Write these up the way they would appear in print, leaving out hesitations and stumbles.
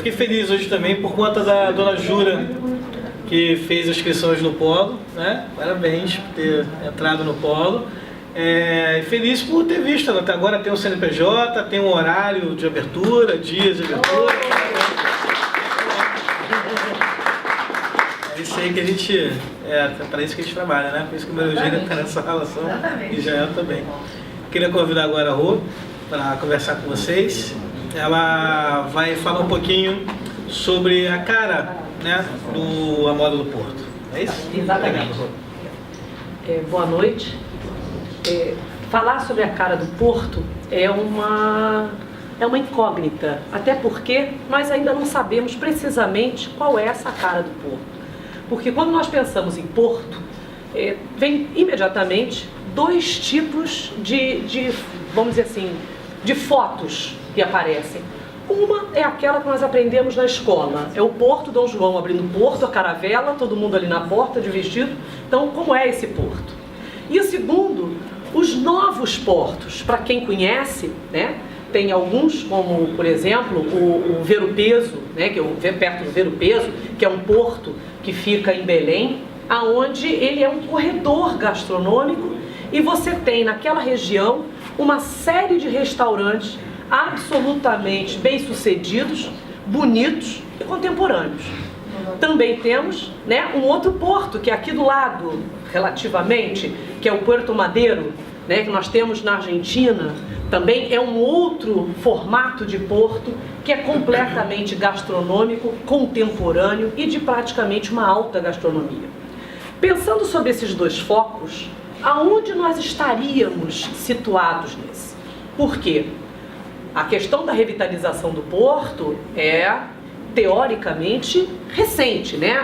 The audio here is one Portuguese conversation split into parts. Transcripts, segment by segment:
fiquei feliz hoje também por conta da dona Jura, que fez as inscrições no Polo, né? Parabéns por ter entrado no Polo. Feliz por ter visto, até agora tem o CNPJ, tem um horário de abertura, dias de abertura. É isso aí que a gente, para isso que a gente trabalha, né? Por isso que o meu Eugênio está nessa relação e já eu também. Queria convidar agora a Rô para conversar com vocês. Ela vai falar um pouquinho sobre a cara, né, do Amora do Porto. É isso? Exatamente. Boa noite. Falar sobre a cara do Porto é uma incógnita, até porque nós ainda não sabemos precisamente qual é essa cara do Porto. Porque quando nós pensamos em Porto, vem imediatamente dois tipos vamos dizer assim, de fotos que aparecem. Uma é aquela que nós aprendemos na escola, é o Porto, Dom João abrindo o porto, a caravela, todo mundo ali na porta de vestido. Então, como é esse porto? E o segundo, os novos portos, para quem conhece, né? Tem alguns, como por exemplo o Ver-o-Peso, né? Que é perto do Ver-o-Peso, que é um porto que fica em Belém, aonde ele é um corredor gastronômico e você tem naquela região uma série de restaurantes absolutamente bem-sucedidos, bonitos e contemporâneos. Também temos, né, um outro porto, que é aqui do lado, relativamente, que é o Puerto Madeiro, né, que nós temos na Argentina. Também é um outro formato de porto que é completamente gastronômico, contemporâneo e de praticamente uma alta gastronomia. Pensando sobre esses dois focos, aonde nós estaríamos situados nesse? Por quê? A questão da revitalização do porto é, teoricamente, recente, né?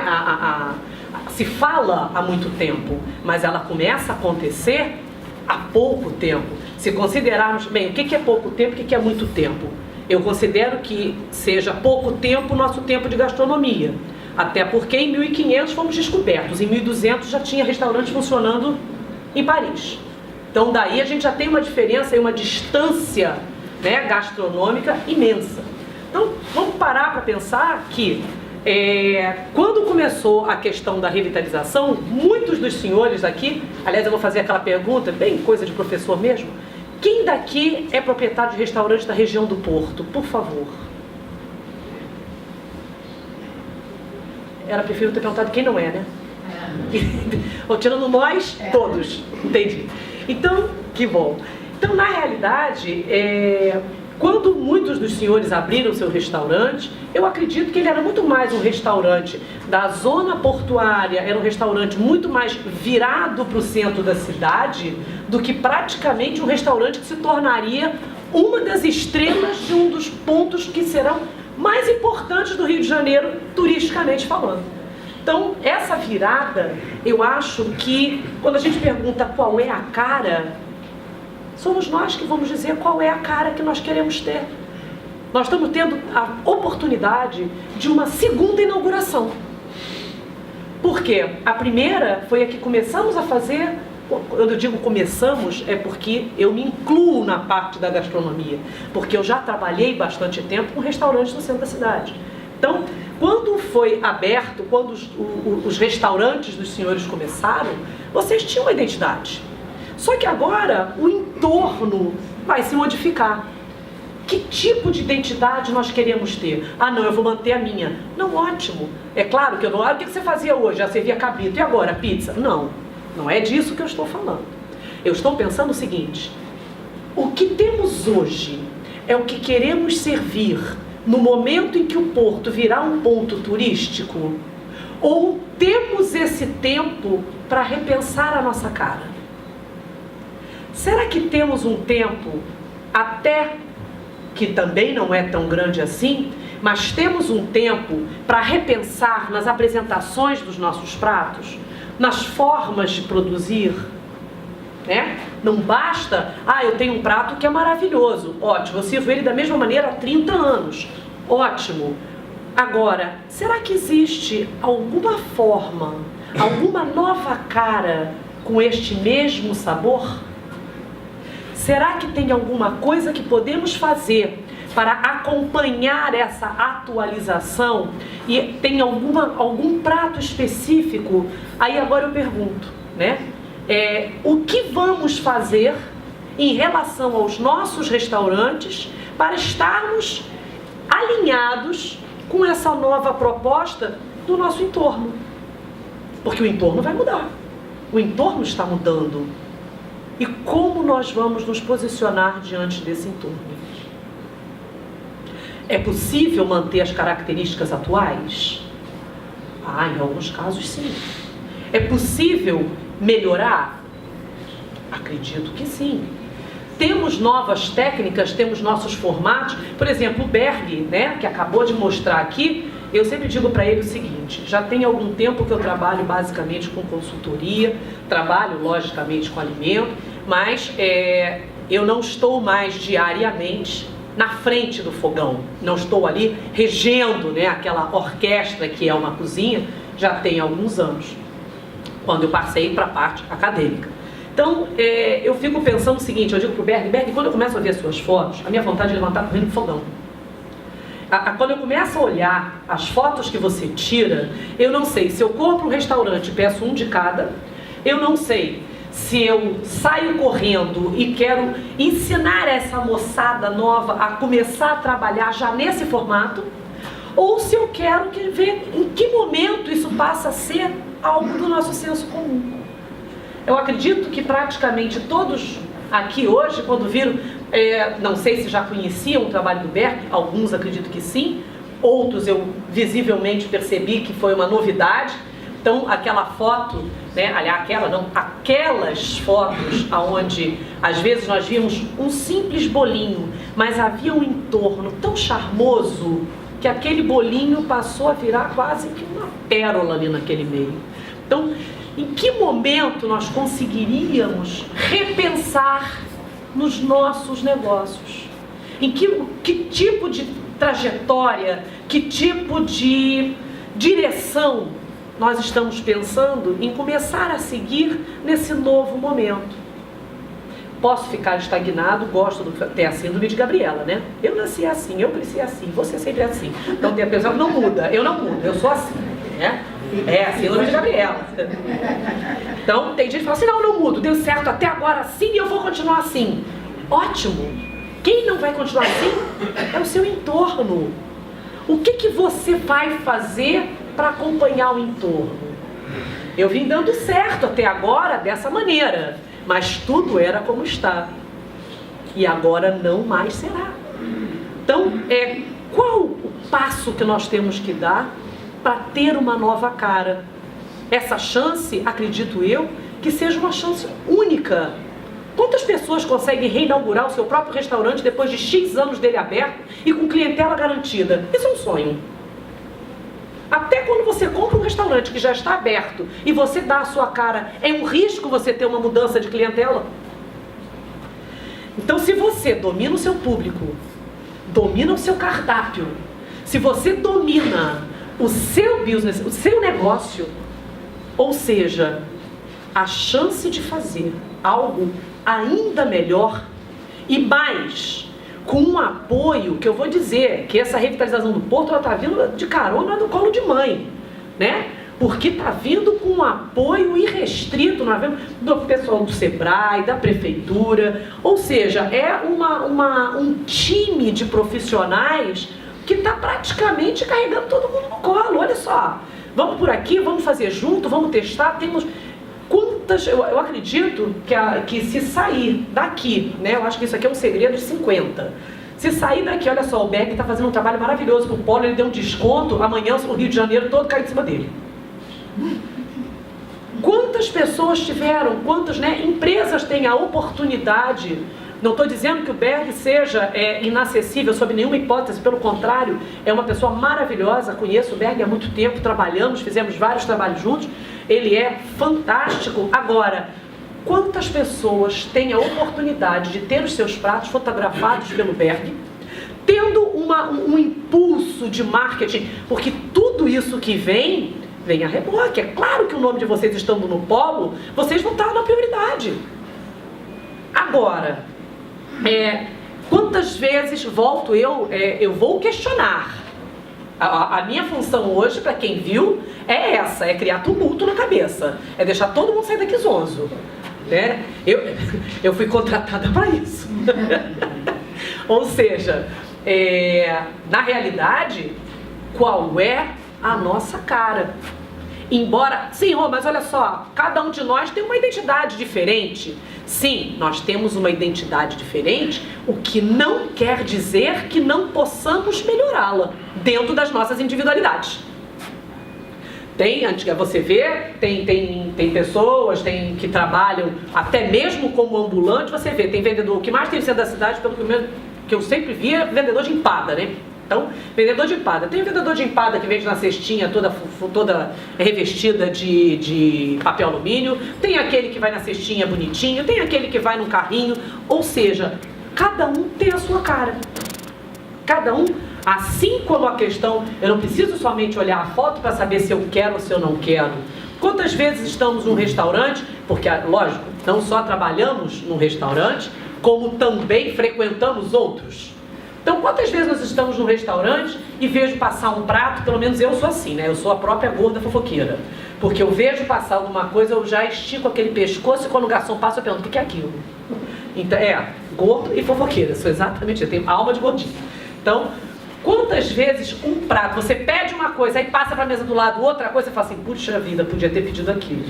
Se fala há muito tempo, mas ela começa a acontecer há pouco tempo. Se considerarmos, bem, o que é pouco tempo e o que é muito tempo? Eu considero que seja pouco tempo o nosso tempo de gastronomia. Até porque em 1500 fomos descobertos, em 1200 já tinha restaurante funcionando em Paris. Então daí a gente já tem uma diferença e uma distância, né, gastronômica imensa. Então vamos parar para pensar que quando começou a questão da revitalização, muitos dos senhores aqui, aliás eu vou fazer aquela pergunta, bem coisa de professor mesmo, quem daqui é proprietário de restaurante da região do Porto, por favor? Era prefiro ter perguntado quem não é, né? Tirando nós, todos, entendi. Então, que bom. Então, na realidade, quando muitos dos senhores abriram seu restaurante, eu acredito que ele era muito mais um restaurante da zona portuária, era um restaurante muito mais virado para o centro da cidade, do que praticamente um restaurante que se tornaria uma das estrelas de um dos pontos que serão mais importantes do Rio de Janeiro, turisticamente falando. Então, essa virada, eu acho que, quando a gente pergunta qual é a cara, somos nós que vamos dizer qual é a cara que nós queremos ter. Nós estamos tendo a oportunidade de uma segunda inauguração. Por quê? A primeira foi a que começamos a fazer. Quando eu digo começamos, é porque eu me incluo na parte da gastronomia, porque eu já trabalhei bastante tempo com restaurantes no centro da cidade. Então, quando foi aberto, quando os restaurantes dos senhores começaram, vocês tinham uma identidade. Só que agora o entorno vai se modificar. Que tipo de identidade nós queremos ter? Ah, não, eu vou manter a minha. Não, ótimo. É claro que eu não... o que você fazia hoje? Já servia cabrito. E agora, pizza? Não, não é disso que eu estou falando. Eu estou pensando o seguinte: o que temos hoje é o que queremos servir no momento em que o Porto virá um ponto turístico? Ou temos esse tempo para repensar a nossa cara? Será que temos um tempo, até que também não é tão grande assim, mas temos um tempo para repensar nas apresentações dos nossos pratos, nas formas de produzir, né? Não basta, eu tenho um prato que é maravilhoso, ótimo, eu sirvo ele da mesma maneira há 30 anos, ótimo. Agora, será que existe alguma forma, alguma nova cara com este mesmo sabor? Será que tem alguma coisa que podemos fazer para acompanhar essa atualização e tem algum prato específico, aí agora eu pergunto, né? O que vamos fazer em relação aos nossos restaurantes para estarmos alinhados com essa nova proposta do nosso entorno? Porque o entorno vai mudar, o entorno está mudando. E como nós vamos nos posicionar diante desse entorno? É possível manter as características atuais? Em alguns casos sim. É possível melhorar? Acredito que sim. Temos novas técnicas, temos nossos formatos. Por exemplo, o Berg, né, que acabou de mostrar aqui, eu sempre digo para ele o seguinte: já tem algum tempo que eu trabalho basicamente com consultoria, trabalho logicamente com alimento, mas eu não estou mais diariamente na frente do fogão, não estou ali regendo, né, aquela orquestra que é uma cozinha, já tem alguns anos, quando eu passei para a parte acadêmica. Então, eu fico pensando o seguinte, eu digo para o Berg, quando eu começo a ver as suas fotos, a minha vontade é levantar correndo do fogão. Quando eu começo a olhar as fotos que você tira, eu não sei se eu corro para um restaurante e peço um de cada, eu não sei se eu saio correndo e quero ensinar essa moçada nova a começar a trabalhar já nesse formato, ou se eu quero ver em que momento isso passa a ser algo do nosso senso comum. Eu acredito que praticamente todos aqui hoje, quando viram, não sei se já conheciam o trabalho do Berg, alguns acredito que sim, outros eu visivelmente percebi que foi uma novidade. Então, aquela foto, né, aliás, aquelas fotos onde às vezes nós víamos um simples bolinho, mas havia um entorno tão charmoso que aquele bolinho passou a virar quase que uma pérola ali naquele meio. Então, em que momento nós conseguiríamos repensar nos nossos negócios? Em que tipo de trajetória, que tipo de direção nós estamos pensando em começar a seguir nesse novo momento? Posso ficar estagnado, gosto de ter a síndrome de Gabriela, né? Eu nasci assim, eu cresci assim, você sempre é assim. Então tem a pessoa que não muda, eu não mudo, eu sou assim, né? É a síndrome de Gabriela. Então tem gente que fala assim, não mudo, deu certo até agora assim e eu vou continuar assim. Ótimo! Quem não vai continuar assim é o seu entorno. O que você vai fazer para acompanhar o entorno? Eu vim dando certo até agora dessa maneira, mas tudo era como está. E agora não mais será. Então, qual o passo que nós temos que dar para ter uma nova cara? Essa chance, acredito eu, que seja uma chance única. Quantas pessoas conseguem reinaugurar o seu próprio restaurante depois de X anos dele aberto e com clientela garantida? Isso é um sonho. Até quando você compra um restaurante que já está aberto e você dá a sua cara, é um risco você ter uma mudança de clientela. Então, se você domina o seu público, domina o seu cardápio, se você domina o seu business, o seu negócio, ou seja, a chance de fazer algo ainda melhor e mais, com um apoio, que eu vou dizer que essa revitalização do Porto, ela está vindo de carona no colo de mãe, né? Porque está vindo com um apoio irrestrito, nós vemos, do pessoal do Sebrae, da Prefeitura, ou seja, é um time de profissionais que está praticamente carregando todo mundo no colo. Olha só, vamos por aqui, vamos fazer junto, vamos testar, temos quantas, eu acredito que se sair daqui, né, eu acho que isso aqui é um segredo de 50, se sair daqui, olha só, o Berg está fazendo um trabalho maravilhoso pro Polo, ele deu um desconto, amanhã o Rio de Janeiro todo cai em cima dele. Quantas pessoas tiveram, quantas, né, empresas têm a oportunidade. Não estou dizendo que o Berg seja inacessível sob nenhuma hipótese, pelo contrário, é uma pessoa maravilhosa, conheço o Berg há muito tempo, trabalhamos, fizemos vários trabalhos juntos, ele é fantástico. Agora, quantas pessoas têm a oportunidade de ter os seus pratos fotografados pelo Berg, tendo um impulso de marketing, porque tudo isso que vem a reboque. É claro que o nome de vocês estando no polo, vocês vão estar na prioridade. Agora, Quantas vezes eu vou questionar. A minha função hoje, para quem viu, é essa, é criar tumulto na cabeça, é deixar todo mundo sair daqui zonzo, né? Eu fui contratada para isso. Ou seja, na realidade, qual é a nossa cara? Embora, sim, mas olha só, cada um de nós tem uma identidade diferente. Sim, nós temos uma identidade diferente, o que não quer dizer que não possamos melhorá-la dentro das nossas individualidades. Você vê, tem pessoas que trabalham até mesmo como ambulante, você vê, tem vendedor, o que mais tem no centro da cidade, pelo que eu sempre via, vendedor de empada, né? Então, vendedor de empada. Tem vendedor de empada que vende na cestinha toda revestida de papel alumínio. Tem aquele que vai na cestinha bonitinho. Tem aquele que vai no carrinho. Ou seja, cada um tem a sua cara. Cada um, assim como a questão, eu não preciso somente olhar a foto para saber se eu quero ou se eu não quero. Quantas vezes estamos num restaurante, porque, lógico, não só trabalhamos num restaurante, como também frequentamos outros. Então, quantas vezes nós estamos num restaurante e vejo passar um prato, pelo menos eu sou assim, né? Eu sou a própria gorda fofoqueira. Porque eu vejo passar alguma coisa, eu já estico aquele pescoço e quando o garçom passa eu pergunto, o que é aquilo? Então, gordo e fofoqueira, sou exatamente, eu tenho alma de gordinho. Então, quantas vezes um prato, você pede uma coisa, aí passa para a mesa do lado outra coisa e fala assim, puxa vida, podia ter pedido aquilo.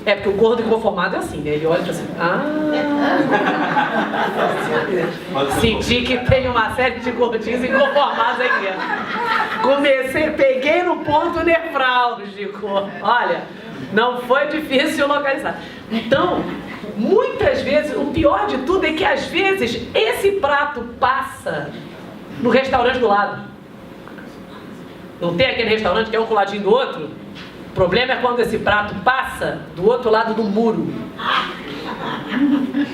Porque o gordo inconformado é assim, né? Ele olha e fala assim, senti que tem uma série de gordinhos inconformados aqui. Peguei no ponto nevrálgico. Olha, não foi difícil localizar. Então, muitas vezes, o pior de tudo é que às vezes esse prato passa no restaurante do lado. Não tem aquele restaurante que é um coladinho do outro? O problema é quando esse prato passa do outro lado do muro.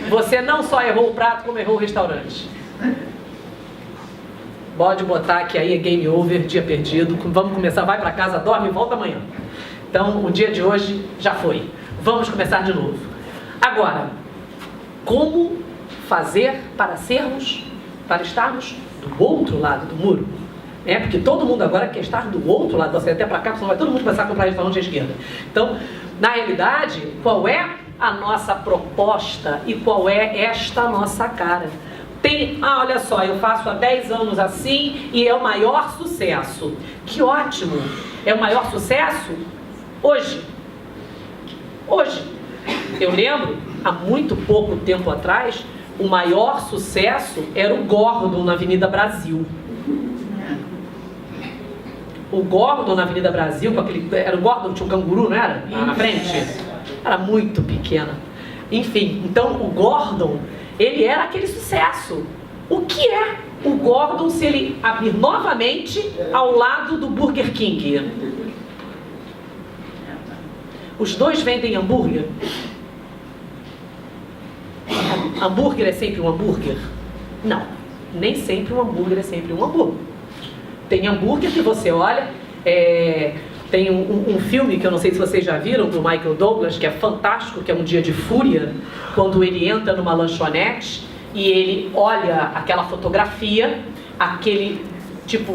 Você não só errou o prato, como errou o restaurante. Pode botar que aí é game over, dia perdido. Vamos começar, vai pra casa, dorme e volta amanhã. Então, o dia de hoje já foi. Vamos começar de novo. Agora, como fazer para estarmos do outro lado do muro? Porque todo mundo agora quer estar do outro lado, você até para cá, senão vai todo mundo começar a comprar restaurante à esquerda. Então, na realidade, qual é a nossa proposta e qual é esta nossa cara? Olha só, eu faço há 10 anos assim e é o maior sucesso. Que ótimo! É o maior sucesso? Hoje. Eu lembro, há muito pouco tempo atrás, o maior sucesso era o Gordon na Avenida Brasil. O Gordon na Avenida Brasil, era o Gordon, tinha um canguru, não era? Na frente? Era muito pequena. Enfim, então o Gordon, ele era aquele sucesso. O que é o Gordon se ele abrir novamente ao lado do Burger King? Os dois vendem hambúrguer? Hambúrguer é sempre um hambúrguer? Não, nem sempre um hambúrguer é sempre um hambúrguer. Tem hambúrguer que você olha, tem um filme que eu não sei se vocês já viram, do Michael Douglas, que é fantástico, que é Um Dia de Fúria, quando ele entra numa lanchonete e ele olha aquela fotografia, aquele,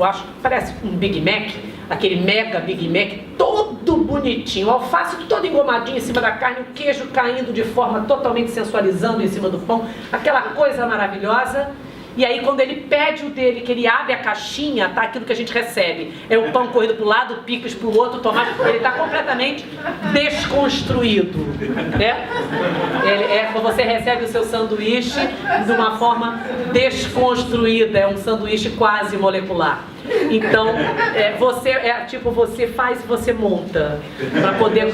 acho que parece um Big Mac, aquele mega Big Mac, todo bonitinho, o alface todo engomadinho em cima da carne, o queijo caindo de forma totalmente sensualizando em cima do pão, aquela coisa maravilhosa. E aí quando ele pede o dele, que ele abre a caixinha, tá aquilo que a gente recebe. É o pão corrido para o lado, o picles para o outro, o tomate, ele está completamente desconstruído. Né? Você recebe o seu sanduíche de uma forma desconstruída, é um sanduíche quase molecular. Então, você monta para poder...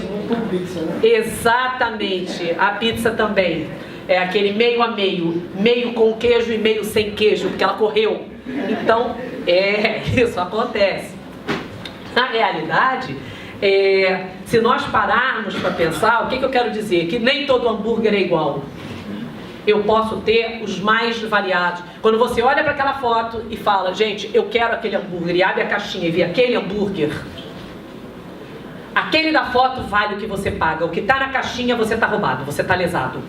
Exatamente, a pizza também. É aquele meio a meio, meio com queijo e meio sem queijo, porque ela correu. Então, isso acontece. Na realidade, se nós pararmos para pensar, o que eu quero dizer? Que nem todo hambúrguer é igual. Eu posso ter os mais variados. Quando você olha para aquela foto e fala, gente, eu quero aquele hambúrguer, e abre a caixinha e vê aquele hambúrguer, aquele da foto vale o que você paga. O que está na caixinha, você está roubado, você está lesado.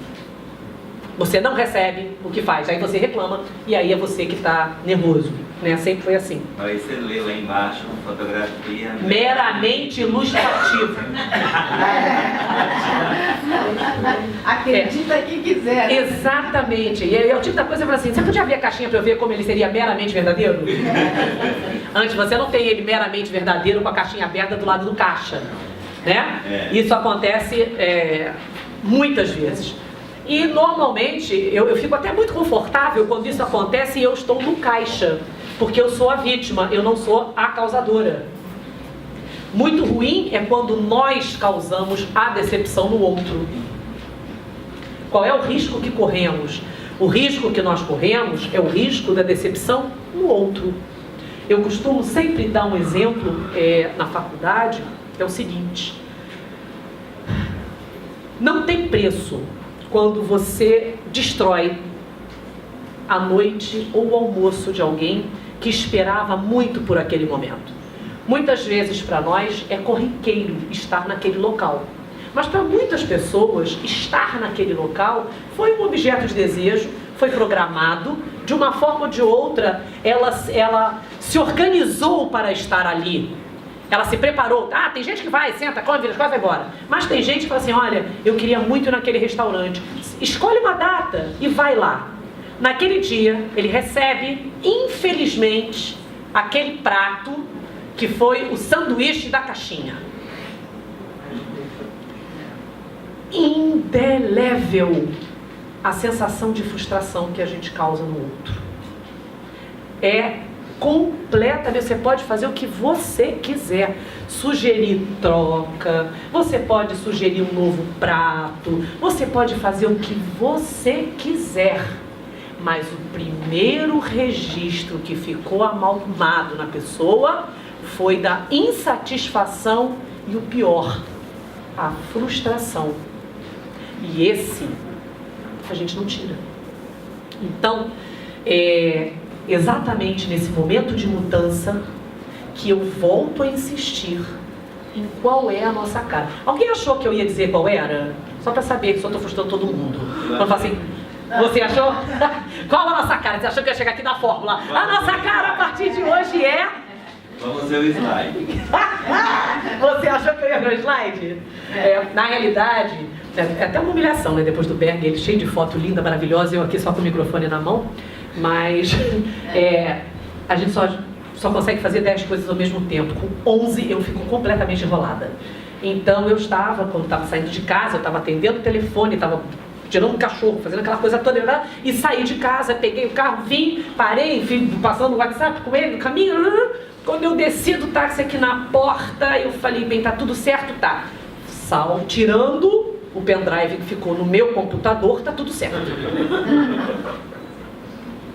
Você não recebe o que faz, aí você reclama e aí é você que está nervoso, né? Sempre foi assim. Aí você lê lá embaixo, fotografia... Meramente ilustrativo. Acredita quem quiser. Né? Exatamente. E é o tipo da coisa que eu falo assim, você podia abrir a caixinha para eu ver como ele seria meramente verdadeiro? Antes, você não tem ele meramente verdadeiro com a caixinha aberta do lado do caixa, né? Isso acontece muitas vezes. E normalmente, eu fico até muito confortável quando isso acontece e eu estou no caixa, porque eu sou a vítima, eu não sou a causadora. Muito ruim é quando nós causamos a decepção no outro. Qual é o risco que corremos? O risco que nós corremos é o risco da decepção no outro. Eu costumo sempre dar um exemplo na faculdade, que é o seguinte: não tem preço quando você destrói a noite ou o almoço de alguém que esperava muito por aquele momento. Muitas vezes para nós é corriqueiro estar naquele local. Mas para muitas pessoas, estar naquele local foi um objeto de desejo, foi programado, de uma forma ou de outra, ela se organizou para estar ali. Ela se preparou. Ah, tem gente que vai, senta, come, vira as costas e vai embora. Mas tem gente que fala assim, olha, eu queria muito ir naquele restaurante. Escolhe uma data e vai lá. Naquele dia, ele recebe, infelizmente, aquele prato que foi o sanduíche da caixinha. Indelével a sensação de frustração que a gente causa no outro. É completamente, você pode fazer o que você quiser, sugerir troca, você pode sugerir um novo prato, você pode fazer o que você quiser, mas o primeiro registro que ficou amalgamado na pessoa foi da insatisfação e o pior, a frustração. E esse a gente não tira. Então, exatamente nesse momento de mudança que eu volto a insistir em qual é a nossa cara. Alguém achou que eu ia dizer qual era? Só para saber que só estou frustrando todo mundo. Quando eu falo assim, você achou? Qual a nossa cara? Você achou que eu ia chegar aqui na fórmula? A nossa cara a partir de hoje é... Vamos ver o slide. Você achou que eu ia ver o slide? Na realidade, é até uma humilhação, né? Depois do Berg, ele cheio de foto linda, maravilhosa, eu aqui só com o microfone na mão. Mas a gente só consegue fazer 10 coisas ao mesmo tempo. Com 11 eu fico completamente enrolada. Então eu estava, quando estava saindo de casa, eu estava atendendo o telefone, estava tirando um cachorro, fazendo aquela coisa toda, e saí de casa, peguei o carro, vim, parei, fui passando o WhatsApp com ele no caminho. Quando eu desci do táxi aqui na porta, eu falei, bem, tá tudo certo? Tá. Tirando o pendrive que ficou no meu computador, tá tudo certo.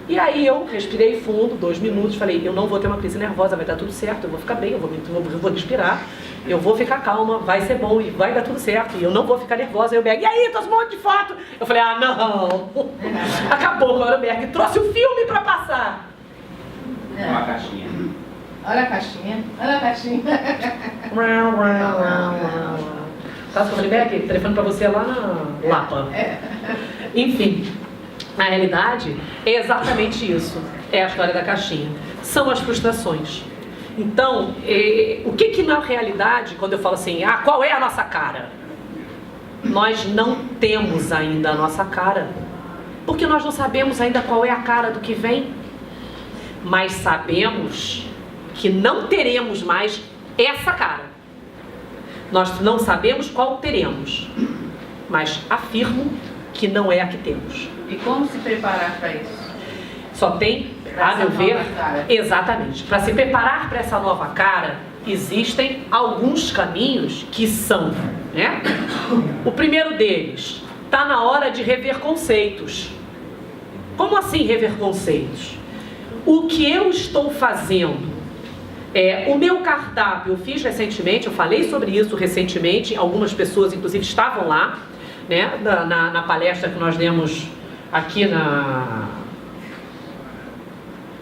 E aí eu respirei fundo, 2 minutos, falei, eu não vou ter uma crise nervosa, vai dar tudo certo, eu vou ficar bem, eu vou respirar, eu vou ficar calma, vai ser bom e vai dar tudo certo, e eu não vou ficar nervosa. Aí o Berg, e aí, trouxe um monte de foto? Eu falei, ah, não, acabou agora o Berg, trouxe o filme pra passar. Uma caixinha. Olha a caixinha, olha a caixinha. Sabe o que eu falei, Berg, telefone pra você lá na Lapa. Enfim. Na realidade, é exatamente isso. É a história da caixinha. São as frustrações. Então, o que na realidade, quando eu falo assim, qual é a nossa cara? Nós não temos ainda a nossa cara. Porque nós não sabemos ainda qual é a cara do que vem. Mas sabemos que não teremos mais essa cara. Nós não sabemos qual teremos. Mas afirmo que não é a que temos. E como se preparar para isso? Só tem, a meu ver, exatamente. Para se preparar para essa nova cara, existem alguns caminhos que são, né? O primeiro deles, está na hora de rever conceitos. Como assim rever conceitos? O que eu estou fazendo? O meu cardápio, eu fiz recentemente, eu falei sobre isso recentemente, algumas pessoas inclusive estavam lá, né, na palestra que nós demos aqui na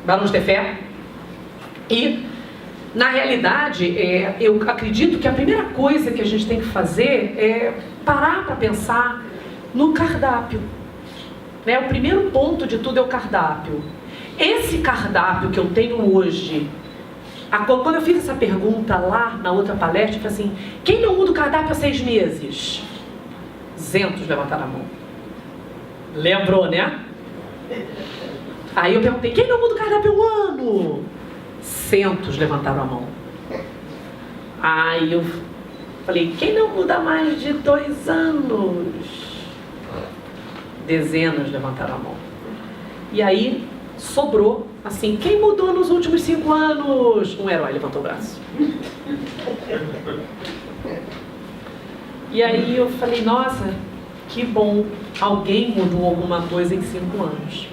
Barões de Fé. E na realidade eu acredito que a primeira coisa que a gente tem que fazer é parar para pensar no cardápio. né? O primeiro ponto de tudo é o cardápio. Esse cardápio que eu tenho hoje, quando eu fiz essa pergunta lá na outra palestra, eu falei assim, quem não muda o cardápio há 6 meses? 200 levantaram a mão. Lembrou, né? Aí eu perguntei, quem não muda o cardápio há 1 ano? 100 levantaram a mão. Aí eu falei, quem não muda há mais de 2 anos? Dezenas levantaram a mão. E aí sobrou assim, quem mudou nos últimos 5 anos? Um herói levantou o braço. E aí eu falei, nossa, que bom, alguém mudou alguma coisa em 5 anos.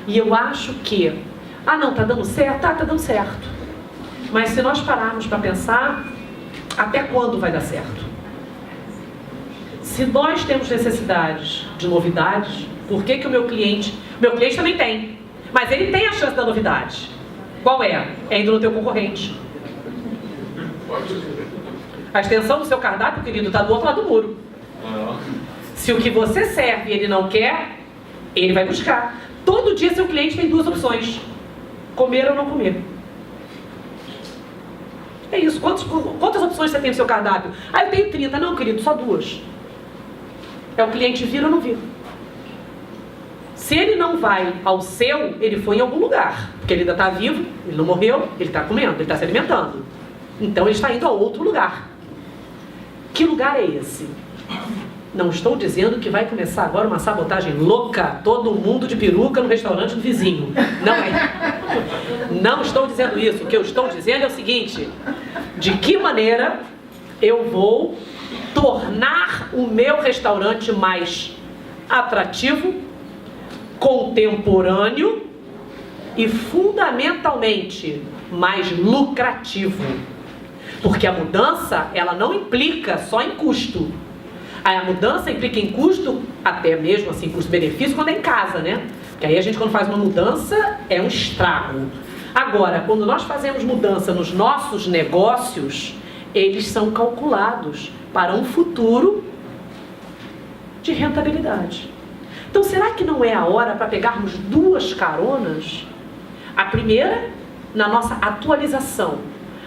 E eu acho que, não, tá dando certo? Tá dando certo. Mas se nós pararmos para pensar, até quando vai dar certo? Se nós temos necessidades de novidades, por que o meu cliente também tem, mas ele tem a chance da novidade. Qual é? É indo no teu concorrente. A extensão do seu cardápio, querido, está do outro lado do muro. Se o que você serve ele não quer, ele vai buscar. Todo dia seu cliente tem 2 opções: comer ou não comer. É isso. Quantas opções você tem no seu cardápio? Eu tenho 30. Não, querido, só 2. É o cliente vir ou não vir. Se ele não vai ao seu, ele foi em algum lugar. Porque ele ainda está vivo, ele não morreu, ele está comendo, ele está se alimentando. Então ele está indo a outro lugar. Que lugar é esse? Não estou dizendo que vai começar agora uma sabotagem louca, todo mundo de peruca no restaurante do vizinho. Não é. Não estou dizendo isso. O que eu estou dizendo é o seguinte: de que maneira eu vou tornar o meu restaurante mais atrativo, contemporâneo e fundamentalmente mais lucrativo. Porque a mudança, ela não implica só em custo. A mudança implica em custo, até mesmo assim, custo-benefício, quando é em casa, né? Porque aí a gente, quando faz uma mudança, é um estrago. Agora, quando nós fazemos mudança nos nossos negócios, eles são calculados para um futuro de rentabilidade. Então, será que não é a hora para pegarmos 2 caronas? A primeira, na nossa atualização,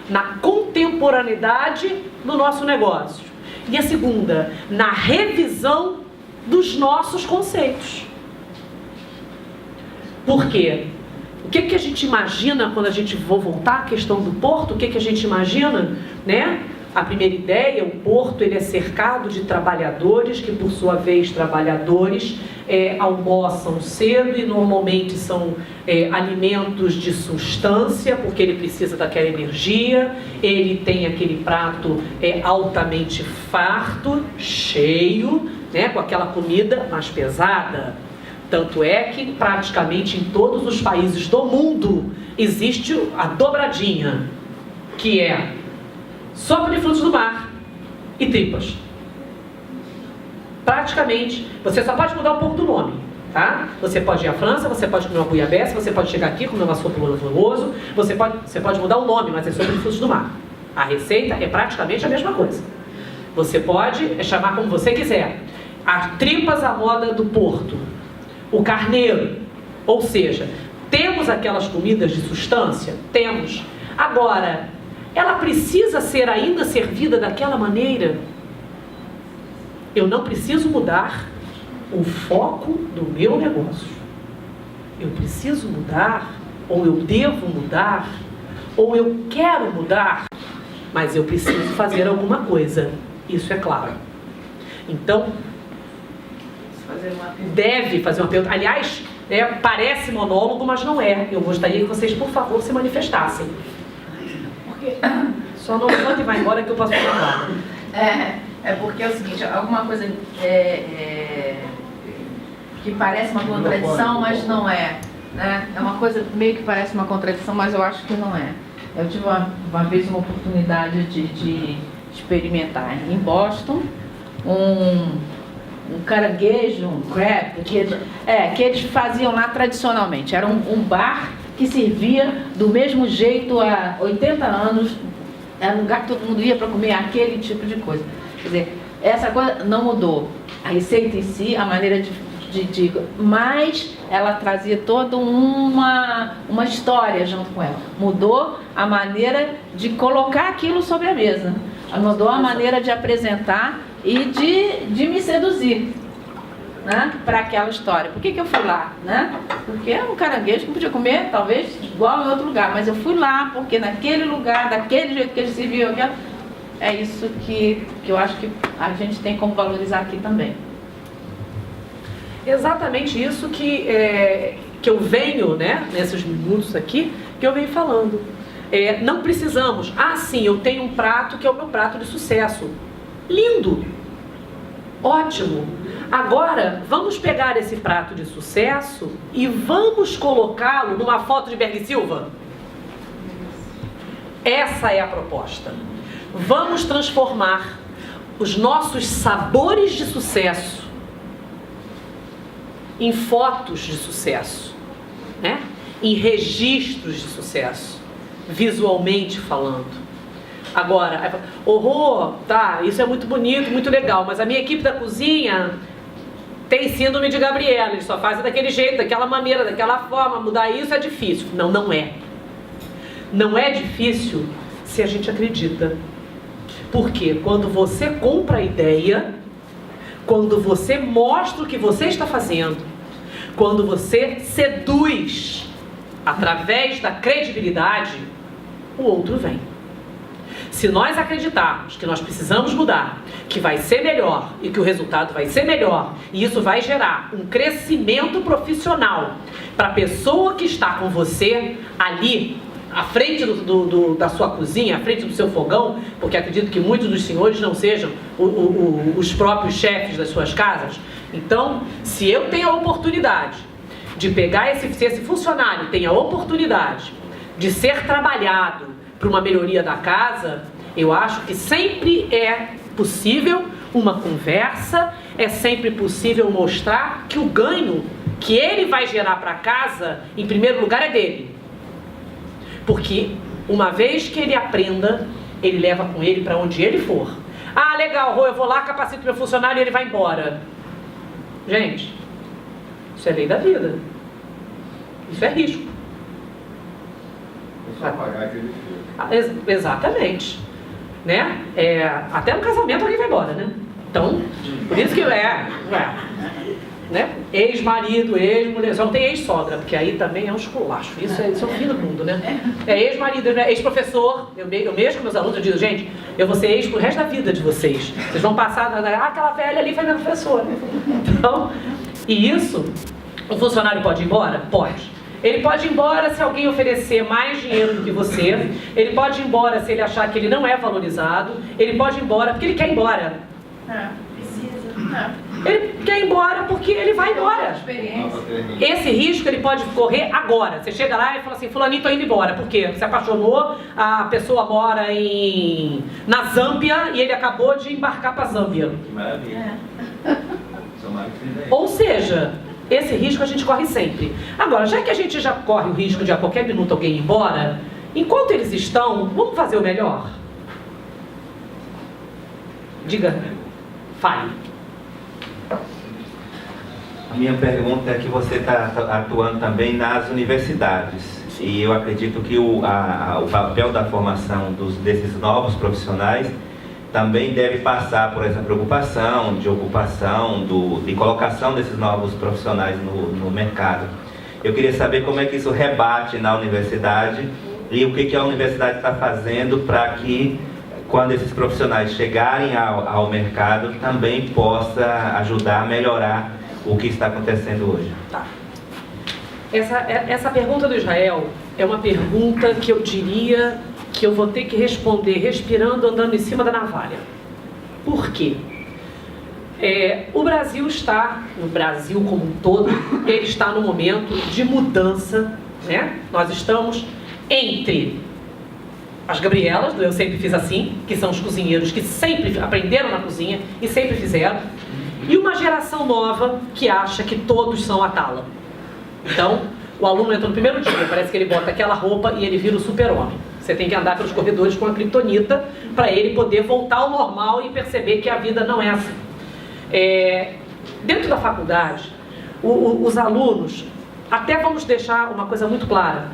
na contemporaneidade do nosso negócio. E a segunda, na revisão dos nossos conceitos. Por quê? O que a gente imagina quando a gente for voltar à questão do porto? O que a gente imagina, né? A primeira ideia, o porto, ele é cercado de trabalhadores que, por sua vez, trabalhadores almoçam cedo e normalmente são alimentos de substância, porque ele precisa daquela energia, ele tem aquele prato altamente farto, cheio, né, com aquela comida mais pesada. Tanto é que praticamente em todos os países do mundo existe a dobradinha, que é sopa de frutos do mar e tripas. Praticamente, você só pode mudar um pouco do nome, tá? Você pode ir à França, você pode comer uma buiabessa, você pode chegar aqui e comer uma sopa louroso, você pode mudar o nome, mas é sopa de frutos do mar. A receita é praticamente a mesma coisa. Você pode chamar como você quiser. As tripas à moda do Porto, o carneiro, ou seja, temos aquelas comidas de substância? Temos. Agora, ela precisa ser ainda servida daquela maneira? Eu não preciso mudar o foco do meu negócio. Eu preciso mudar, ou eu devo mudar, ou eu quero mudar, mas eu preciso fazer alguma coisa. Isso é claro. Então, deve fazer uma pergunta. Aliás, parece monólogo, mas não é. Eu gostaria que vocês, por favor, se manifestassem. Porque... Só não levanta e vai embora que eu posso falar. É porque é o seguinte, alguma coisa que parece uma contradição, mas não é. Né? É uma coisa meio que parece uma contradição, mas eu acho que não é. Eu tive uma vez uma oportunidade de experimentar em Boston um caranguejo, um crab, que eles faziam lá tradicionalmente. Era um bar que servia do mesmo jeito há 80 anos. Era um lugar que todo mundo ia para comer aquele tipo de coisa. Quer dizer, essa coisa não mudou. A receita em si, a maneira de mas ela trazia toda uma história junto com ela. Mudou a maneira de colocar aquilo sobre a mesa. Mudou a maneira de apresentar e de me seduzir, né, para aquela história. Por que eu fui lá? Né? Porque é um caranguejo que não podia comer, talvez, igual em outro lugar. Mas eu fui lá porque naquele lugar, daquele jeito que ele se viu, é isso que eu acho que a gente tem como valorizar aqui também. Exatamente isso que eu venho, né, nesses minutos aqui, que eu venho falando. Não precisamos, sim, eu tenho um prato que é o meu prato de sucesso. Lindo! Ótimo! Agora, vamos pegar esse prato de sucesso e vamos colocá-lo numa foto de Berg Silva? Essa é a proposta. Vamos transformar os nossos sabores de sucesso em fotos de sucesso, né? Em registros de sucesso, visualmente falando. Agora, tá, isso é muito bonito, muito legal, mas a minha equipe da cozinha tem síndrome de Gabriela, eles só fazem daquele jeito, daquela maneira, daquela forma, mudar isso é difícil. Não, não é. Não é difícil se a gente acredita. Porque quando você compra a ideia, quando você mostra o que você está fazendo, quando você seduz através da credibilidade, o outro vem. Se nós acreditarmos que nós precisamos mudar, que vai ser melhor e que o resultado vai ser melhor, e isso vai gerar um crescimento profissional para a pessoa que está com você ali, à frente da sua cozinha, à frente do seu fogão, porque acredito que muitos dos senhores não sejam os próprios chefes das suas casas. Então, se eu tenho a oportunidade de pegar se esse funcionário tem a oportunidade de ser trabalhado para uma melhoria da casa, eu acho que sempre é possível uma conversa, é sempre possível mostrar que o ganho que ele vai gerar para a casa, em primeiro lugar, é dele. Porque uma vez que ele aprenda, ele leva com ele para onde ele for. Ah, legal, Rô, eu vou lá, capacito meu funcionário e ele vai embora. Gente, isso é lei da vida. Isso é risco. É só pagar aquele filho. Exatamente. Né? Até no casamento alguém vai embora, né? Então, por isso que né? Ex-marido, ex-mulher, só não tem ex-sogra, porque aí também é um esculacho. Isso é o fim do mundo, né? Ex-marido, ex-professor. Eu mesmo com meus alunos, eu digo, gente, eu vou ser ex pro resto da vida de vocês. Vocês vão passar, aquela velha ali foi minha professora. Então, e isso, o funcionário pode ir embora? Pode. Ele pode ir embora se alguém oferecer mais dinheiro do que você. Ele pode ir embora se ele achar que ele não é valorizado. Ele pode ir embora porque ele quer ir embora. Ele quer ir embora porque ele vai embora. Esse risco ele pode correr agora. Você chega lá e fala assim, fulaninho, tô indo embora. Por quê? Se apaixonou, a pessoa mora na Zâmbia e ele acabou de embarcar para a Zâmbia. Que maravilha. Ou seja, esse risco a gente corre sempre. Agora, já que a gente já corre o risco de a qualquer minuto alguém ir embora, enquanto eles estão, vamos fazer o melhor? Diga. Fale. A minha pergunta é que você está atuando também nas universidades. Sim. E eu acredito que o papel da formação desses novos profissionais também deve passar por essa preocupação de ocupação, de colocação desses novos profissionais no mercado. Eu queria saber como é que isso rebate na universidade e o que a universidade está fazendo para que, quando esses profissionais chegarem ao mercado, também possa ajudar a melhorar o que está acontecendo hoje. Tá. Essa pergunta do Israel é uma pergunta que eu diria que eu vou ter que responder respirando, andando em cima da navalha. Por quê? O Brasil como um todo, ele está no momento de mudança, né? Nós estamos entre as Gabrielas, do Eu Sempre Fiz Assim, que são os cozinheiros que sempre aprenderam na cozinha e sempre fizeram, e uma geração nova que acha que todos são a Tala. Então, o aluno entra no primeiro dia, parece que ele bota aquela roupa e ele vira o super-homem. Você tem que andar pelos corredores com a criptonita para ele poder voltar ao normal e perceber que a vida não é assim. Dentro da faculdade, os alunos, até vamos deixar uma coisa muito clara,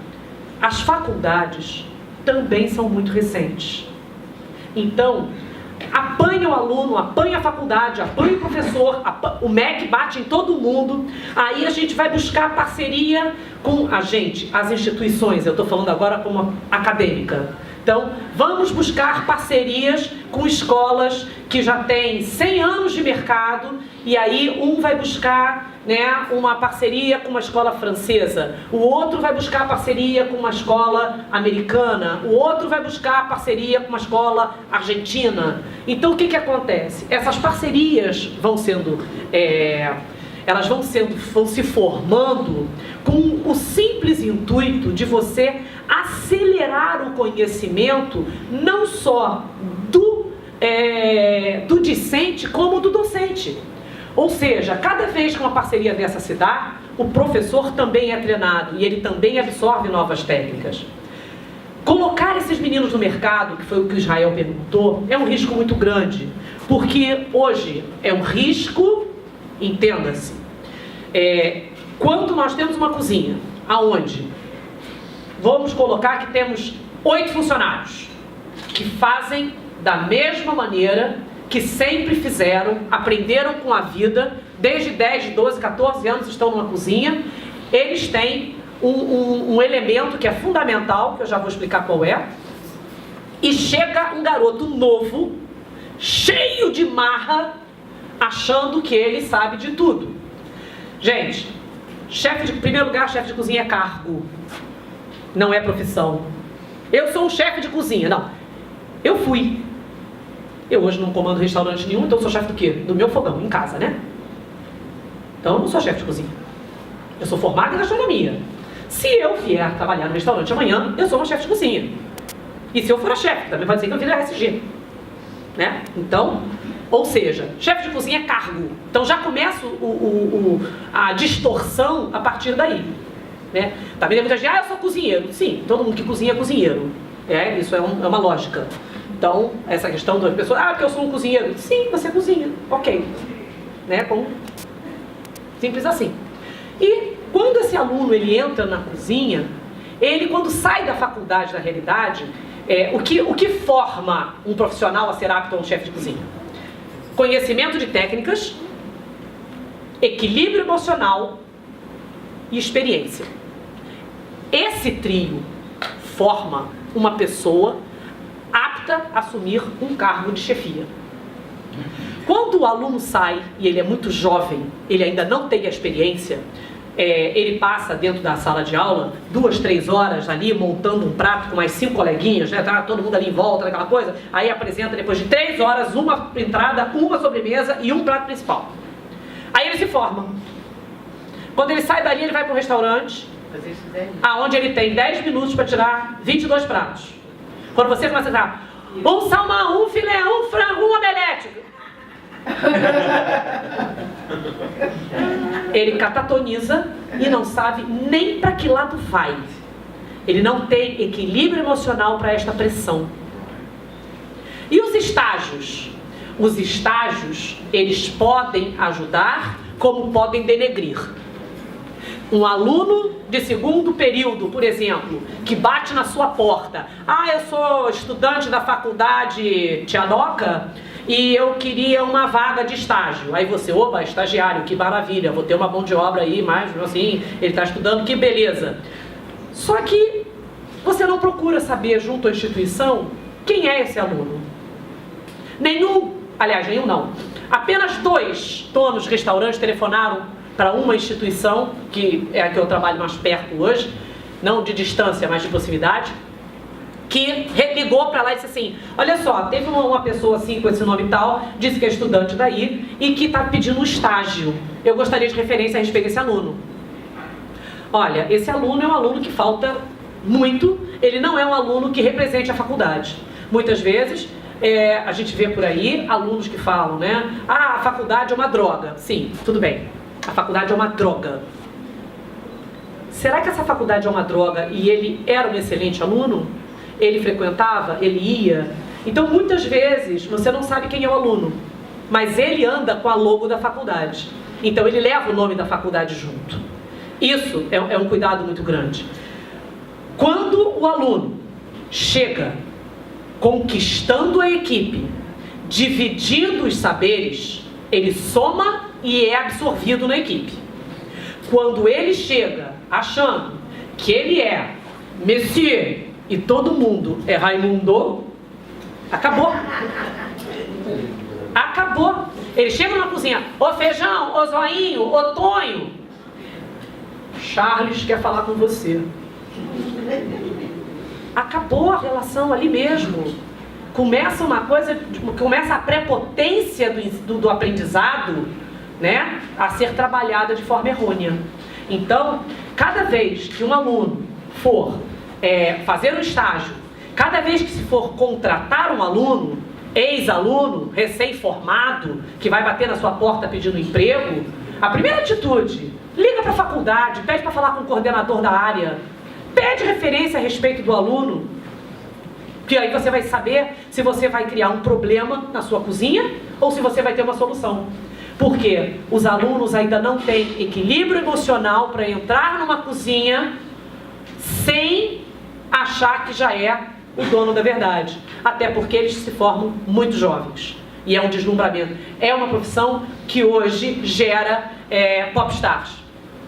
as faculdades também são muito recentes. Então, apanha o aluno, apanha a faculdade, apanha o professor, o MEC bate em todo mundo, aí a gente vai buscar parceria com as instituições, eu estou falando agora como acadêmica. Então, vamos buscar parcerias com escolas que já têm 100 anos de mercado, e aí um vai buscar, né, uma parceria com uma escola francesa, o outro vai buscar parceria com uma escola americana, o outro vai buscar parceria com uma escola argentina. Então, o que acontece? Essas parcerias vão se formando com o simples intuito de você acelerar o conhecimento não só do discente como do docente. Ou seja, cada vez que uma parceria dessa se dá, o professor também é treinado e ele também absorve novas técnicas. Colocar esses meninos no mercado, que foi o que o Israel perguntou, é um risco muito grande, porque hoje é um risco, entenda-se, quando nós temos uma cozinha, aonde vamos colocar que temos 8 funcionários que fazem da mesma maneira que sempre fizeram, aprenderam com a vida, desde 10, 12, 14 anos estão numa cozinha, eles têm um elemento que é fundamental, que eu já vou explicar qual é, e chega um garoto novo, cheio de marra, achando que ele sabe de tudo. Gente, em primeiro lugar, chefe de cozinha é cargo, não é profissão. Eu sou um chefe de cozinha, não. Eu fui. Eu hoje não comando restaurante nenhum, então eu sou chefe do quê? Do meu fogão, em casa, né? Então eu não sou chefe de cozinha. Eu sou formado em gastronomia. Se eu vier trabalhar no restaurante amanhã, eu sou uma chefe de cozinha. E se eu for a chefe, também pode ser que eu vire a RSG. Né? Então, ou seja, chefe de cozinha é cargo. Então já começa a distorção a partir daí. Né? Também tem muita gente, eu sou cozinheiro. Sim, todo mundo que cozinha é cozinheiro. Isso é uma lógica. Então, essa questão das pessoas, porque eu sou um cozinheiro. Sim, você cozinha, ok. Né? Simples assim. E quando esse aluno ele entra na cozinha, ele quando sai da faculdade, na realidade, o que forma um profissional a ser apto a um chefe de cozinha? Conhecimento de técnicas, equilíbrio emocional e experiência. Esse trio forma uma pessoa apta a assumir um cargo de chefia. Quando o aluno sai, e ele é muito jovem, ele ainda não tem a experiência, ele passa dentro da sala de aula 2, 3 horas ali montando um prato com mais 5 coleguinhas, né, tá todo mundo ali em volta, aquela coisa, aí apresenta depois de 3 horas uma entrada, uma sobremesa e um prato principal. Aí ele se forma. Quando ele sai dali, ele vai para um restaurante, aonde ele tem 10 minutos para tirar 22 pratos. Quando você começa a dar um salmão, um filé, um frango, um omelete, ele catatoniza e não sabe nem para que lado vai. Ele não tem equilíbrio emocional para esta pressão. E os estágios? Os estágios, eles podem ajudar, como podem denegrir. Um aluno de segundo período, por exemplo, que bate na sua porta. Eu sou estudante da faculdade Tianoca e eu queria uma vaga de estágio. Aí você, opa, estagiário, que maravilha, vou ter uma mão de obra aí, mas assim, ele está estudando, que beleza. Só que você não procura saber junto à instituição quem é esse aluno. Nenhum não. Apenas 2 donos de restaurantes telefonaram para uma instituição, que é a que eu trabalho mais perto hoje, não de distância, mas de proximidade, que ligou para lá e disse assim, olha só, teve uma pessoa assim com esse nome e tal, disse que é estudante daí e que está pedindo um estágio. Eu gostaria de referência a respeito desse aluno. Olha, esse aluno é um aluno que falta muito, ele não é um aluno que represente a faculdade. Muitas vezes, a gente vê por aí alunos que falam, né, a faculdade é uma droga. Sim, tudo bem. A faculdade é uma droga. Será que essa faculdade é uma droga e ele era um excelente aluno? Ele frequentava? Ele ia? Então, muitas vezes, você não sabe quem é o aluno, mas ele anda com a logo da faculdade. Então ele leva o nome da faculdade junto. Isso é um cuidado muito grande. Quando o aluno chega conquistando a equipe, dividindo os saberes, ele soma e é absorvido na equipe. Quando ele chega achando que ele é Monsieur e todo mundo é Raimundo, acabou. Acabou. Ele chega na cozinha, ô feijão, ô zoinho, ô Tonho, Charles quer falar com você. Acabou a relação ali mesmo. Começa uma coisa, começa a prepotência do aprendizado, né, a ser trabalhada de forma errônea. Então, cada vez que um aluno for fazer um estágio, cada vez que se for contratar um aluno, ex-aluno, recém-formado, que vai bater na sua porta pedindo emprego, a primeira atitude, liga para a faculdade, pede para falar com o coordenador da área, pede referência a respeito do aluno, que aí você vai saber se você vai criar um problema na sua cozinha ou se você vai ter uma solução. Porque os alunos ainda não têm equilíbrio emocional para entrar numa cozinha sem achar que já é o dono da verdade. Até porque eles se formam muito jovens. E é um deslumbramento. É uma profissão que hoje gera popstars,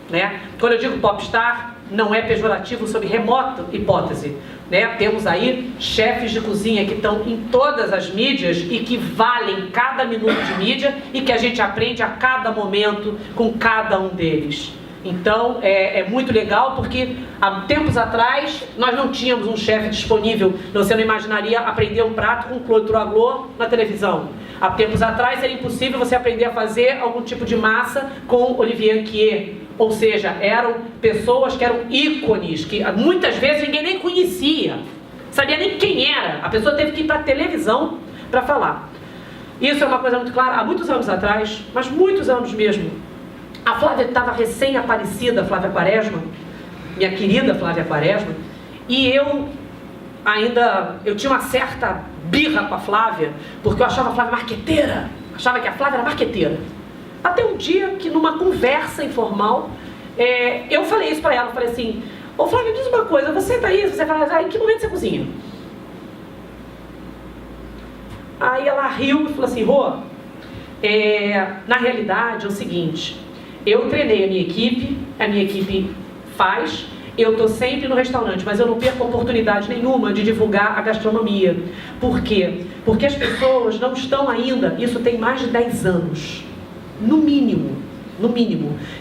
né? Quando eu digo popstar, não é pejorativo sob remota hipótese, né? Temos aí chefes de cozinha que estão em todas as mídias e que valem cada minuto de mídia e que a gente aprende a cada momento com cada um deles. Então é muito legal porque há tempos atrás nós não tínhamos um chefe disponível. Você não imaginaria aprender um prato com Claude Troaglot na televisão. Há tempos atrás era impossível você aprender a fazer algum tipo de massa com Olivier Anquier. Ou seja, eram pessoas que eram ícones, que muitas vezes ninguém nem conhecia, sabia nem quem era. A pessoa teve que ir para a televisão para falar. Isso é uma coisa muito clara. Há muitos anos atrás, mas muitos anos mesmo, a Flávia estava recém-aparecida, Flávia Quaresma, minha querida Flávia Quaresma, e eu tinha uma certa birra com a Flávia, porque eu achava a Flávia marqueteira, achava que a Flávia era marqueteira. Até um dia que numa conversa informal, eu falei isso para ela, eu falei assim, ô Flávia, diz uma coisa, você tá aí, você fala, em que momento você cozinha? Aí ela riu e falou assim, Rô, na realidade é o seguinte, eu treinei a minha equipe faz, eu estou sempre no restaurante, mas eu não perco oportunidade nenhuma de divulgar a gastronomia. Por quê? Porque as pessoas não estão ainda, isso tem mais de 10 anos, no mínimo.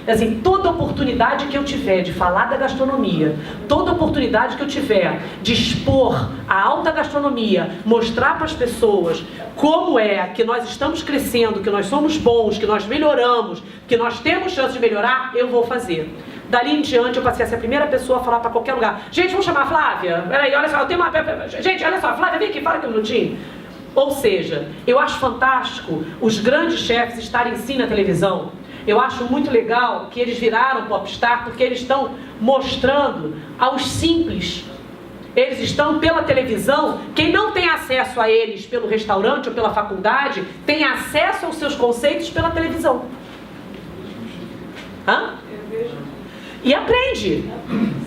Assim, toda oportunidade que eu tiver de falar da gastronomia, toda oportunidade que eu tiver de expor a alta gastronomia, mostrar para as pessoas como é que nós estamos crescendo, que nós somos bons, que nós melhoramos, que nós temos chance de melhorar, eu vou fazer. Dali em diante eu passei a ser a primeira pessoa a falar para qualquer lugar. Gente, vamos chamar a Flávia? Peraí, olha só, eu tenho uma... Gente, olha só, Flávia, vem aqui, fala aqui um minutinho. Ou seja, eu acho fantástico os grandes chefes estarem sim na televisão. Eu acho muito legal que eles viraram popstar porque eles estão mostrando aos simples. Eles estão pela televisão. Quem não tem acesso a eles pelo restaurante ou pela faculdade, tem acesso aos seus conceitos pela televisão. Hã? E aprende.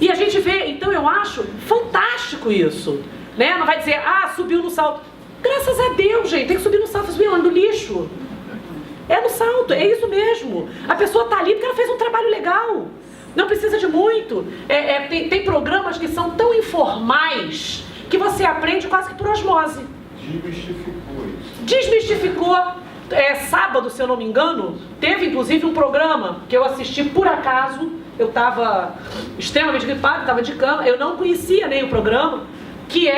E a gente vê, então eu acho fantástico isso. Né? Não vai dizer, subiu no salto. Graças a Deus, gente, tem que subir no salto, subir onde? No lixo. É no salto, é isso mesmo. A pessoa está ali porque ela fez um trabalho legal. Não precisa de muito. Tem programas que são tão informais que você aprende quase que por osmose. Desmistificou. Sábado, se eu não me engano, teve inclusive um programa que eu assisti por acaso. Eu estava extremamente gripado, estava de cama, eu não conhecia nem o programa. Que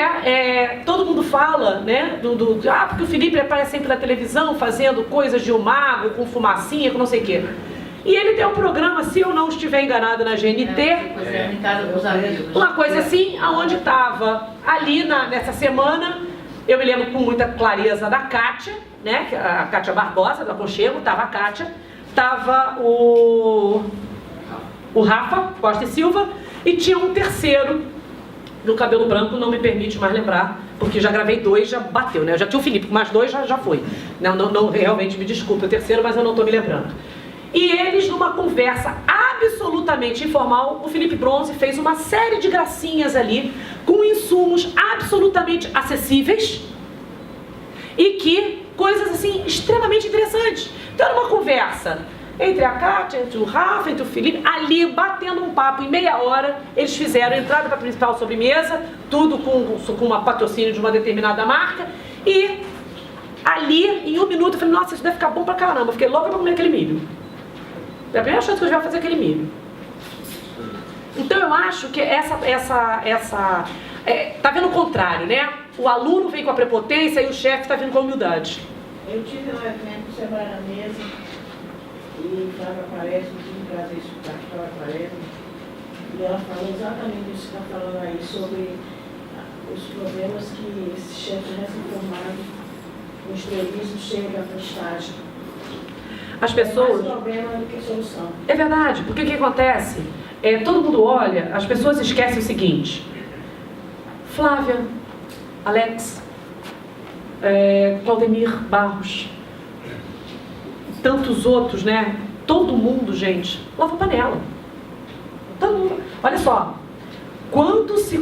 todo mundo fala, né, porque o Felipe aparece sempre na televisão fazendo coisas de um mago, com fumacinha, com não sei o quê. E ele tem um programa, se eu não estiver enganada, na GNT, em casa dos amigos. Uma coisa assim, aonde estava ali nessa semana, eu me lembro com muita clareza da Kátia, né, a Kátia Barbosa, do Aconchego, estava a Kátia, estava o Rafa Costa e Silva, e tinha um terceiro, do cabelo branco, não me permite mais lembrar, porque já gravei 2, já bateu, né? Eu já tinha o Felipe, com mais 2 já foi. Não, realmente me desculpe, o terceiro, mas eu não estou me lembrando. E eles, numa conversa absolutamente informal, o Felipe Bronze fez uma série de gracinhas ali, com insumos absolutamente acessíveis e que coisas assim extremamente interessantes. Então era uma conversa entre a Kátia, entre o Rafa, entre o Felipe, ali batendo um papo em meia hora. Eles fizeram a entrada para a principal sobremesa, tudo com uma patrocínio de uma determinada marca, e ali, em 1 minuto, eu falei, nossa, isso deve ficar bom pra caramba. Eu fiquei louca pra comer aquele milho. É a primeira chance que eu já vou fazer aquele milho. Então eu acho que tá vendo o contrário, né? O aluno vem com a prepotência e o chefe tá vindo com a humildade. Eu tive um evento semana na mesa e Flávia Quaresma, tive prazer de escutar a Flávia Quaresma, e ela falou exatamente isso que está falando aí, sobre os problemas que esse chefe recém-formado no estrelismo chega para o estágio. As pessoas... É mais problema do que solução. É verdade, porque o que acontece? Todo mundo olha, as pessoas esquecem o seguinte: Flávia, Alex, Claudemir Barros, tantos outros, né? Todo mundo, gente, lava panela. Todo mundo. Olha só, quando isso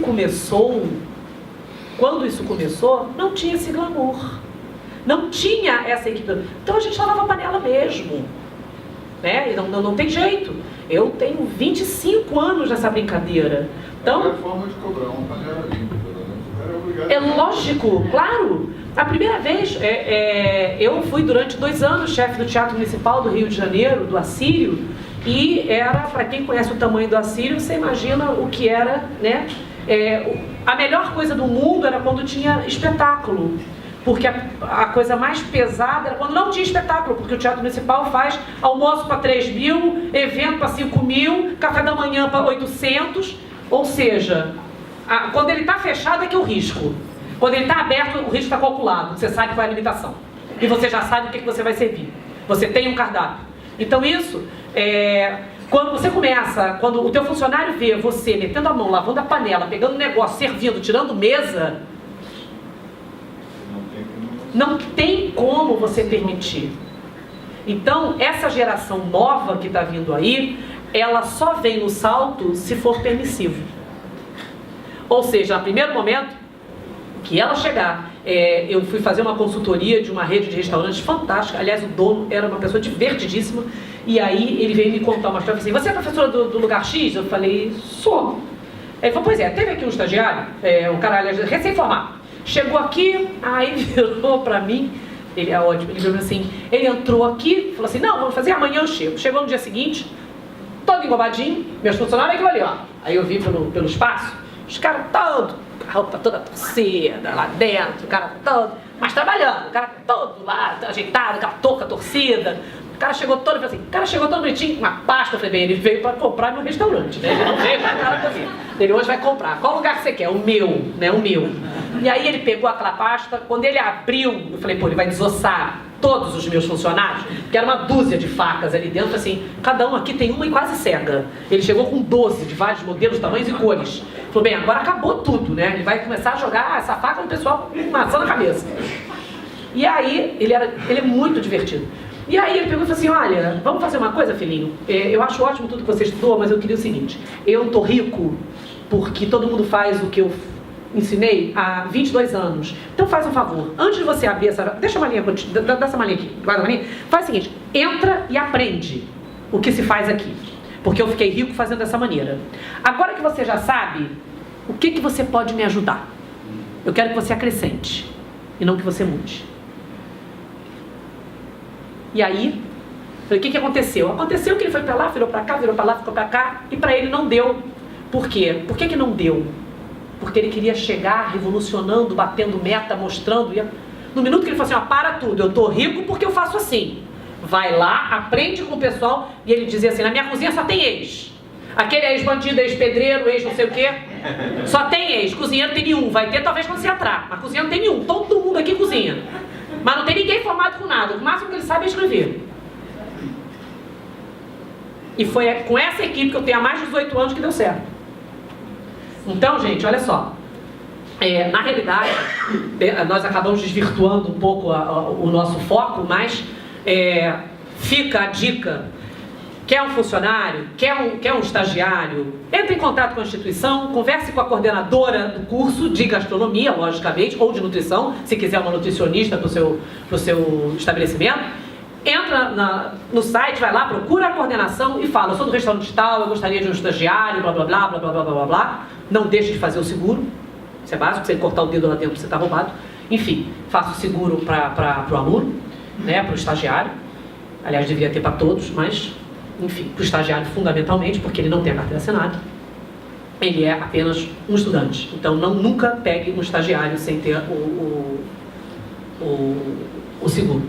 começou, não tinha esse glamour. Não tinha essa equipe. Então a gente lavava panela mesmo. Né? E não tem jeito. Eu tenho 25 anos nessa brincadeira. Então, é forma de cobrar uma panela limpa, pelo menos. O cara é obrigado é lógico, claro. A primeira vez, eu fui durante 2 anos chefe do Teatro Municipal do Rio de Janeiro, do Assírio, e era, para quem conhece o tamanho do Assírio, você imagina o que era, né? A melhor coisa do mundo era quando tinha espetáculo. Porque a coisa mais pesada era quando não tinha espetáculo, porque o Teatro Municipal faz almoço para 3.000, evento para 5.000, café da manhã para 800, ou seja, quando ele está fechado é que é o risco. Quando ele está aberto, o risco está calculado, você sabe qual é a limitação. E você já sabe o que você vai servir. Você tem um cardápio. Então isso, quando você começa, quando o teu funcionário vê você metendo a mão, lavando a panela, pegando negócio, servindo, tirando mesa, não tem como você permitir. Então, essa geração nova que está vindo aí, ela só vem no salto se for permissivo. Ou seja, no primeiro momento que ela chegar, eu fui fazer uma consultoria de uma rede de restaurantes fantástica. Aliás, o dono era uma pessoa divertidíssima. E aí ele veio me contar uma história assim: você é professora do lugar X? Eu falei, sou. Ele falou, pois é, teve aqui um estagiário, um cara recém-formado. Chegou aqui, aí virou pra mim, ele é ótimo, ele virou assim, ele entrou aqui, falou assim, não, vamos fazer amanhã eu chego. Chegou no dia seguinte, todo engobadinho, meus funcionários aquilo ali, ó. Aí eu vi pelo espaço, os caras todos, a roupa toda torcida, lá dentro, o cara todo, mas trabalhando, o cara todo lá, ajeitado, aquela touca torcida. O cara chegou todo, falei assim, o cara chegou todo bonitinho, com uma pasta. Eu falei, bem, ele veio para comprar meu restaurante, né? Ele não veio para entrar na cozinha. Ele hoje vai comprar. Qual lugar que você quer? O meu, né? O meu. E aí ele pegou aquela pasta, quando ele abriu, eu falei, pô, ele vai desossar todos os meus funcionários, que era uma dúzia de facas ali dentro, assim, cada um aqui tem uma e quase cega. Ele chegou com 12 de vários modelos, tamanhos e cores. Falou, bem, agora acabou tudo, né? Ele vai começar a jogar essa faca no pessoal com maçã na cabeça. E aí, ele é muito divertido. E aí ele pegou e falou assim, olha, vamos fazer uma coisa, filhinho? Eu acho ótimo tudo que você estudou, mas eu queria o seguinte, eu tô rico porque todo mundo faz o que eu ensinei há 22 anos. Então faz um favor, antes de você abrir essa... Deixa a malinha, dá essa malinha aqui, guarda a malinha. Faz o seguinte, entra e aprende o que se faz aqui. Porque eu fiquei rico fazendo dessa maneira. Agora que você já sabe, o que você pode me ajudar? Eu quero que você acrescente e não que você mude. E aí, falei, o que aconteceu? Aconteceu que ele foi pra lá, virou pra cá, virou pra lá, ficou pra cá, e pra ele não deu. Por quê? Por que não deu? Porque ele queria chegar revolucionando, batendo meta, mostrando. No minuto que ele falou assim, ó, para tudo, eu tô rico porque eu faço assim. Vai lá, aprende com o pessoal, e ele dizia assim, na minha cozinha só tem ex. Aquele ex-bandido, ex-pedreiro, ex não sei o quê. Só tem ex, cozinheiro não tem nenhum. Vai ter talvez quando você entrar, mas cozinheiro não tem nenhum. Todo mundo aqui cozinha. Mas não tem ninguém formado com nada. O máximo que ele sabe é escrever. E foi com essa equipe que eu tenho há mais de 18 anos que deu certo. Então, gente, olha só. Na realidade, nós acabamos desvirtuando um pouco o nosso foco, mas fica a dica Quer um funcionário? Quer um estagiário? Entre em contato com a instituição, converse com a coordenadora do curso de gastronomia, logicamente, ou de nutrição, se quiser uma nutricionista para o seu estabelecimento. Entra no site, vai lá, procura a coordenação e fala: eu sou do restaurante tal, eu gostaria de um estagiário, blá blá blá blá blá blá blá blá. Não deixe de fazer o seguro, isso é básico, se ele cortar o dedo lá dentro você está roubado. Enfim, faça o seguro para o aluno, né, para o estagiário. Aliás, devia ter para todos, mas, enfim, para o estagiário fundamentalmente, porque ele não tem a carteira assinada. Ele é apenas um estudante. Então, nunca pegue um estagiário sem ter o seguro.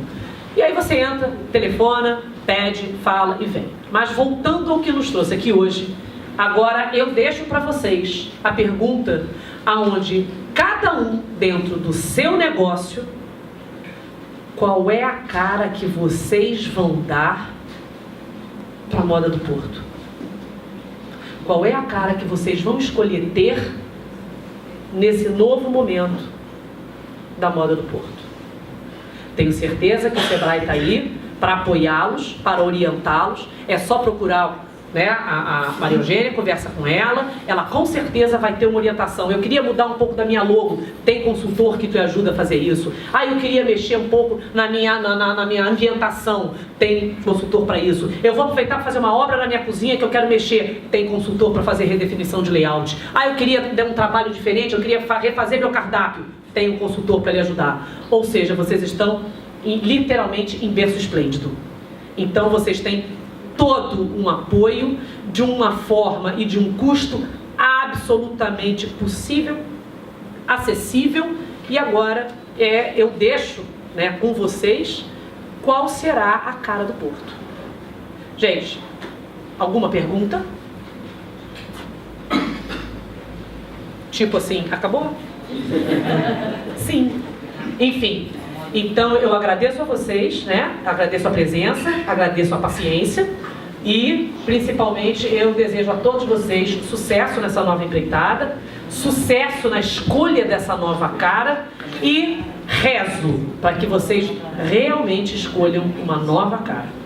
E aí você entra, telefona, pede, fala e vem. Mas voltando ao que nos trouxe aqui hoje, agora eu deixo para vocês a pergunta aonde cada um dentro do seu negócio, qual é a cara que vocês vão dar para a moda do Porto? Qual é a cara que vocês vão escolher ter nesse novo momento da moda do Porto? Tenho certeza que o Sebrae está aí para apoiá-los, para orientá-los. É só procurar, né, a Maria Eugênia, conversa com ela com certeza vai ter uma orientação. Eu queria mudar um pouco da minha logo, tem consultor que te ajuda a fazer isso. Eu queria mexer um pouco na minha ambientação, tem consultor para isso. Eu vou aproveitar para fazer uma obra na minha cozinha que eu quero mexer, tem consultor para fazer redefinição de layout. Eu queria dar um trabalho diferente, eu queria refazer meu cardápio, tem um consultor para lhe ajudar. Ou seja, vocês estão literalmente em berço esplêndido. Então vocês têm todo um apoio de uma forma e de um custo absolutamente possível, acessível. E agora eu deixo, né, com vocês qual será a cara do Porto. Gente, alguma pergunta? Tipo assim, acabou? Sim. Enfim, então eu agradeço a vocês, né? Agradeço a presença, agradeço a paciência e principalmente eu desejo a todos vocês sucesso nessa nova empreitada, sucesso na escolha dessa nova cara e rezo para que vocês realmente escolham uma nova cara.